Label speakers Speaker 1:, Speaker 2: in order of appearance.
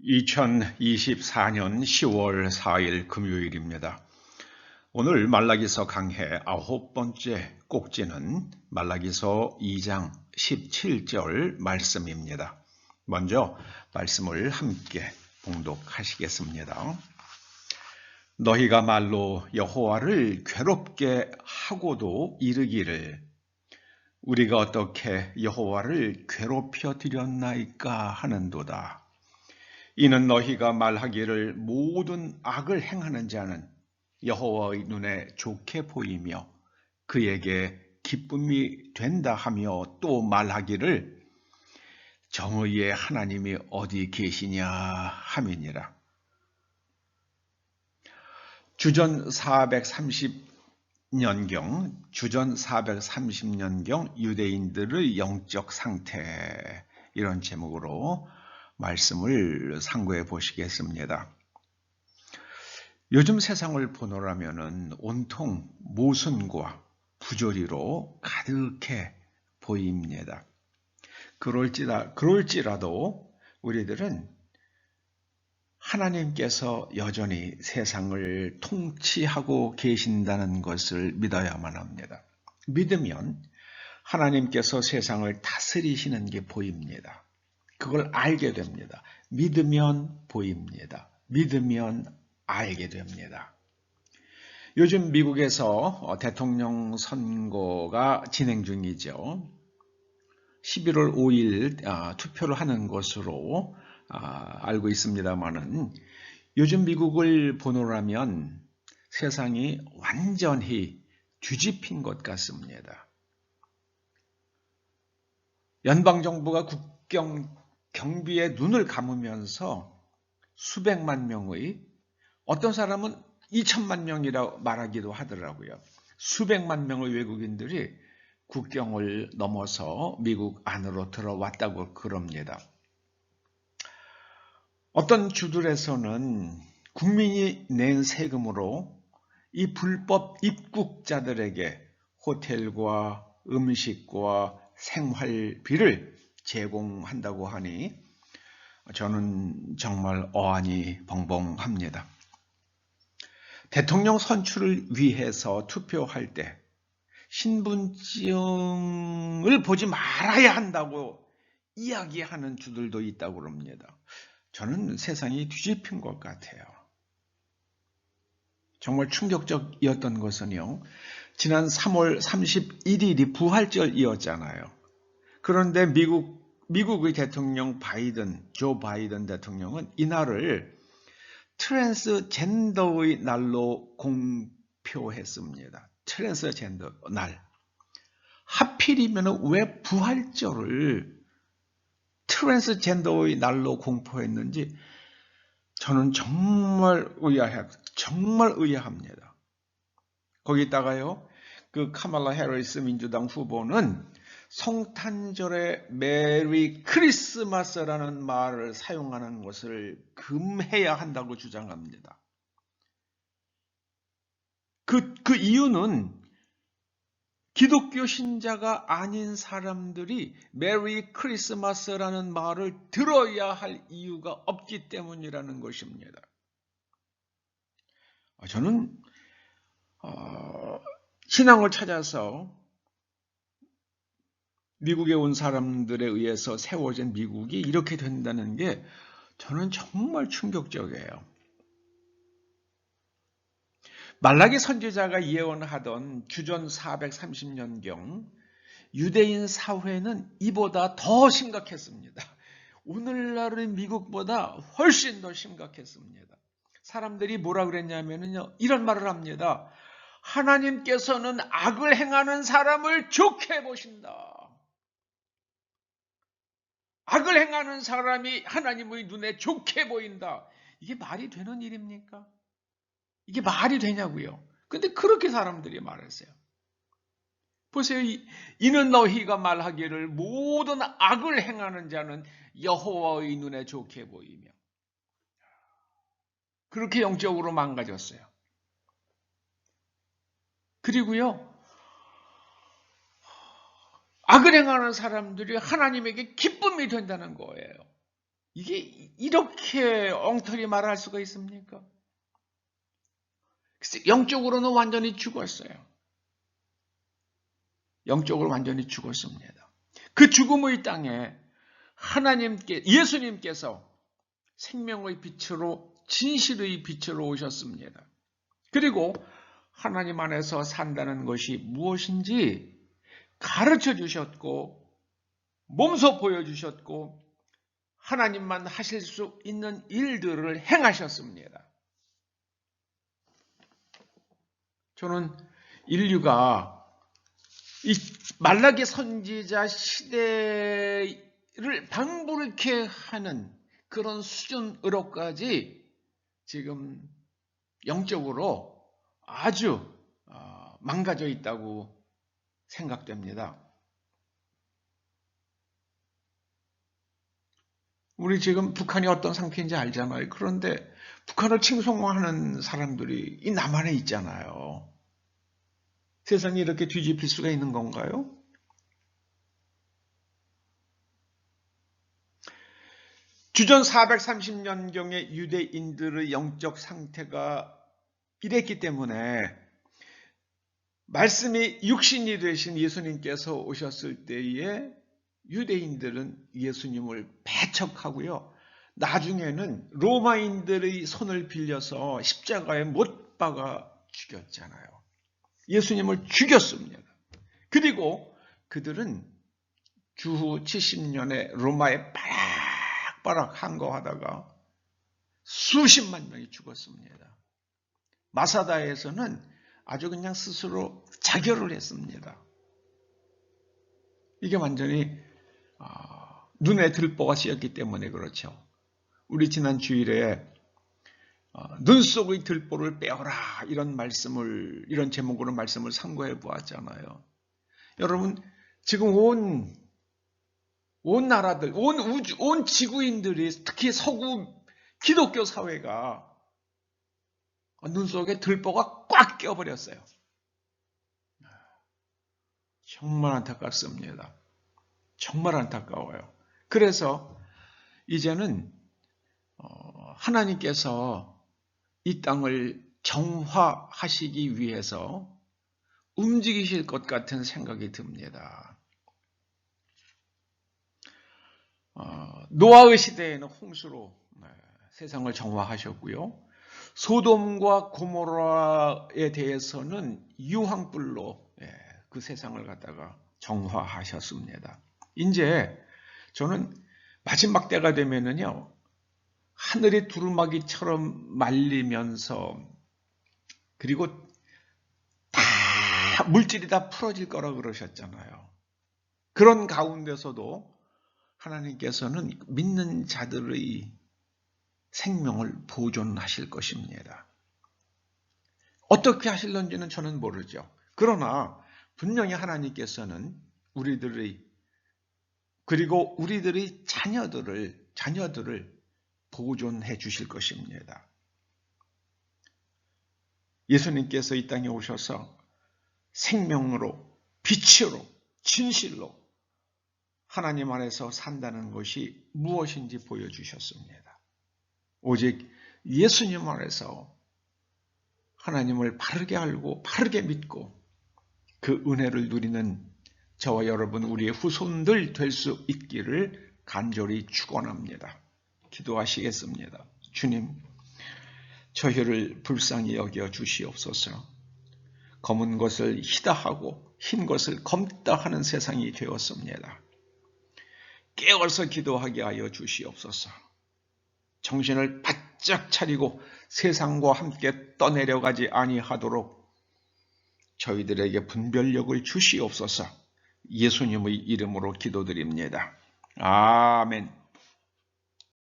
Speaker 1: 2024년 10월 4일 금요일입니다. 오늘 말라기서 강해 9번째 꼭지는 말라기서 2장 17절 말씀입니다. 먼저 말씀을 함께 봉독하시겠습니다. 너희가 말로 여호와를 괴롭게 하고도 이르기를 우리가 어떻게 여호와를 괴롭혀 드렸나이까 하는도다. 이는 너희가 말하기를 모든 악을 행하는 자는 여호와의 눈에 좋게 보이며 그에게 기쁨이 된다 하며 또 말하기를 정의의 하나님이 어디 계시냐 함이니라. 주전 430년경 유대인들의 영적 상태, 이런 제목으로 말씀을 상고해 보시겠습니다. 요즘 세상을 보노라면은 온통 모순과 부조리로 가득해 보입니다. 그럴지라도 우리들은 하나님께서 여전히 세상을 통치하고 계신다는 것을 믿어야만 합니다. 믿으면 하나님께서 세상을 다스리시는 게 보입니다. 그걸 알게 됩니다. 믿으면 보입니다. 믿으면 알게 됩니다. 요즘 미국에서 대통령 선거가 진행 중이죠. 11월 5일 투표를 하는 것으로 알고 있습니다만은 요즘 미국을 보노라면 세상이 완전히 뒤집힌 것 같습니다. 연방정부가 국경 경비에 눈을 감으면서 수백만 명의, 어떤 사람은 2천만 명이라고 말하기도 하더라고요. 수백만 명의 외국인들이 국경을 넘어서 미국 안으로 들어왔다고 그럽니다. 어떤 주들에서는 국민이 낸 세금으로 이 불법 입국자들에게 호텔과 음식과 생활비를 제공한다고 하니 저는 정말 어안이 벙벙합니다. 대통령 선출을 위해서 투표할 때 신분증을 보지 말아야 한다고 이야기하는 주들도 있다고 합니다. 저는 세상이 뒤집힌 것 같아요. 정말 충격적이었던 것은요, 지난 3월 31일이 부활절이었잖아요. 그런데 미국의 대통령 조 바이든 대통령은 이날을 트랜스젠더의 날로 공표했습니다. 트랜스젠더 날. 하필이면 왜 부활절을 트랜스젠더의 날로 공포했는지 저는 정말 의아합니다. 거기다가요, 그 카말라 해리스 민주당 후보는 성탄절에 메리 크리스마스라는 말을 사용하는 것을 금해야 한다고 주장합니다. 그 이유는 기독교 신자가 아닌 사람들이 메리 크리스마스라는 말을 들어야 할 이유가 없기 때문이라는 것입니다. 저는 신앙을 찾아서 미국에 온 사람들에 의해서 세워진 미국이 이렇게 된다는 게 저는 정말 충격적이에요. 말라기 선지자가 예언하던 주전 430년경 유대인 사회는 이보다 더 심각했습니다. 오늘날의 미국보다 훨씬 더 심각했습니다. 사람들이 뭐라 그랬냐면요, 이런 말을 합니다. 하나님께서는 악을 행하는 사람을 좋게 보신다. 악을 행하는 사람이 하나님의 눈에 좋게 보인다. 이게 말이 되는 일입니까? 이게 말이 되냐고요. 근데 그렇게 사람들이 말했어요. 보세요. 이는 너희가 말하기를 모든 악을 행하는 자는 여호와의 눈에 좋게 보이며. 그렇게 영적으로 망가졌어요. 그리고요, 악을 행하는 사람들이 하나님에게 기쁨이 된다는 거예요. 이게 이렇게 엉터리 말할 수가 있습니까? 영적으로는 완전히 죽었어요. 영적으로 완전히 죽었습니다. 그 죽음의 땅에 예수님께서 생명의 빛으로, 진실의 빛으로 오셨습니다. 그리고 하나님 안에서 산다는 것이 무엇인지 가르쳐 주셨고, 몸소 보여주셨고, 하나님만 하실 수 있는 일들을 행하셨습니다. 저는 인류가 이 말라기 선지자 시대를 방불케 하는 그런 수준으로까지 지금 영적으로 아주 망가져 있다고 생각됩니다. 우리 지금 북한이 어떤 상태인지 알잖아요. 그런데 북한을 칭송하는 사람들이 이 남한에 있잖아요. 세상이 이렇게 뒤집힐 수가 있는 건가요? 주전 430년경의 유대인들의 영적 상태가 이랬기 때문에 말씀이 육신이 되신 예수님께서 오셨을 때에 유대인들은 예수님을 배척하고요. 나중에는 로마인들의 손을 빌려서 십자가에 못 박아 죽였잖아요. 예수님을 죽였습니다. 그리고 그들은 주후 70년에 로마에 바락바락 항거하다가 수십만 명이 죽었습니다. 마사다에서는 아주 그냥 스스로 자결을 했습니다. 이게 완전히 눈에 들보가 씌었기 때문에 그렇죠. 우리 지난 주일에 눈 속의 들보를 빼어라 이런 제목으로 말씀을 상고해 보았잖아요. 여러분 지금 온 나라들, 온 지구인들이 특히 서구 기독교 사회가 눈 속에 들보가 꽉 껴버렸어요. 정말 안타깝습니다. 정말 안타까워요. 그래서 이제는 하나님께서 이 땅을 정화하시기 위해서 움직이실 것 같은 생각이 듭니다. 노아의 시대에는 홍수로 세상을 정화하셨고요. 소돔과 고모라에 대해서는 유황불로 그 세상을 갖다가 정화하셨습니다. 이제 저는 마지막 때가 되면은요, 하늘이 두루마기처럼 말리면서 그리고 다 물질이 다 풀어질 거라고 그러셨잖아요. 그런 가운데서도 하나님께서는 믿는 자들의 생명을 보존하실 것입니다. 어떻게 하실런지는 저는 모르죠. 그러나 분명히 하나님께서는 그리고 우리들의 자녀들을 보존해 주실 것입니다. 예수님께서 이 땅에 오셔서 생명으로, 빛으로, 진실로 하나님 안에서 산다는 것이 무엇인지 보여주셨습니다. 오직 예수님 안에서 하나님을 바르게 알고 바르게 믿고 그 은혜를 누리는 저와 여러분 우리의 후손들 될 수 있기를 간절히 축원합니다. 기도하시겠습니다. 주님, 저희를 불쌍히 여겨 주시옵소서. 검은 것을 희다 하고 흰 것을 검다 하는 세상이 되었습니다. 깨어서 기도하게 하여 주시옵소서. 정신을 바짝 차리고 세상과 함께 떠내려가지 아니하도록 저희들에게 분별력을 주시옵소서. 예수님의 이름으로 기도드립니다. 아멘.